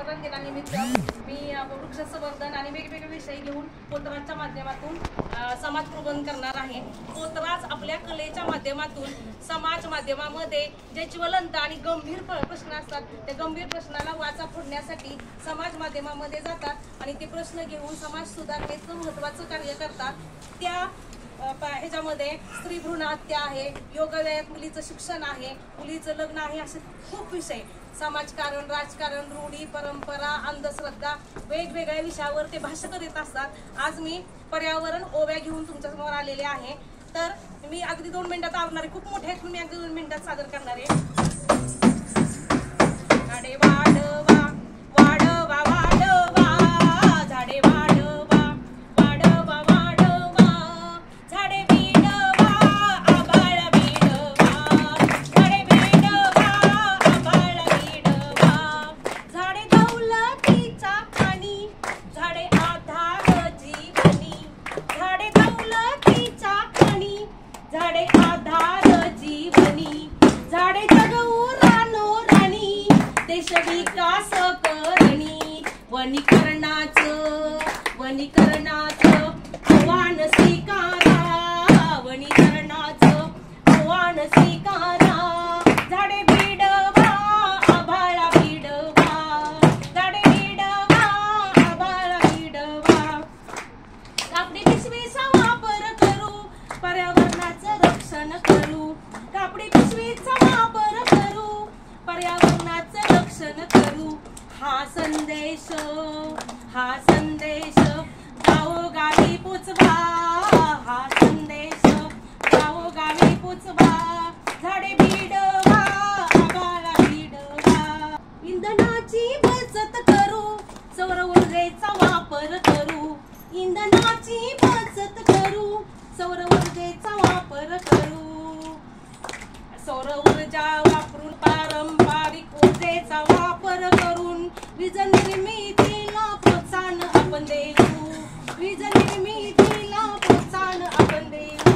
वर्धापनानिमित्त मी वृक्ष संवर्धन आणि वेगवेगळे विषय घेऊन पोतराजच्या माध्यमातून समाज प्रबोधन करणार आहे। पोतराज आपल्या कलेच्या माध्यमातून समाज माध्यमामध्ये जे ज्वलंत आणि गंभीर प्रश्न असतात त्या गंभीर प्रश्नाला वाचा फोडण्यासाठी समाज माध्यमामध्ये जातात आणि ते प्रश्न घेऊन समाज सुधारणेचं महत्त्वाचं कार्य करतात। त्या ह्याच्यामध्ये स्त्री भ्रूण हत्या आहे, योगालयात मुलीचं शिक्षण आहे, मुलीचं लग्न आहे, असे खूप विषय समाजकारण, राजकारण, रूढी, परंपरा, अंधश्रद्धा वेगवेगळ्या विषयावर ते भाष्य करीत असतात। आज मी पर्यावरण ओव्या घेऊन तुमच्यासमोर आलेले आहे। तर मी अगदी 2 मिनिटात आवरणार आहे, खूप मोठे आहेत, मी अगदी 2 मिनिटात सादर करणार आहे। झाडे वाढवा वाढवा वाढवा, झाडे वाढवा वाढवा वाढवा, झाडे बिडवा आभाळ बिडवा, झाडे बिडवा आभाळ बिडवा, झाडे दौलतीचा पाणी, झाडे आधार जीवनी, झाडे दौलतीचा पाणी, झाडे आधार जीवनी, झाडे जगवू रानो राणी, देश विकास करणी, वनीकरणाचं आव्हान स्वीकारा, वनीकरणाचं आव्हान स्वीकारा, झाडे बिडवा आभाळा बिडवा, झाडे बिडवा आभाळा बिडवा, कापडी पिशवीचा वापर करू, पर्यावरणाचं रक्षण करू, कापडी पिशवीचा वापर करू, पर्यावरणाचं रक्षण करू, हा संदेश गावोगावी पोचवा, हा संदेश गावोगावी पोचवा, झाडे बिडवा आभाळा बिडवा, इंधनाची बचत करू, सौर ऊर्जेचा वापर करू, इंधनाची बचत करू, सौर ऊर्जेचा वापर करू, सौर ऊर्जा वापरून पारंपरिक ऊर्जेचा वापर करून वीज निर्मितीला प्रोत्साहन आपण देऊ, वीज निर्मितीला प्रोत्साहन आपण देऊ,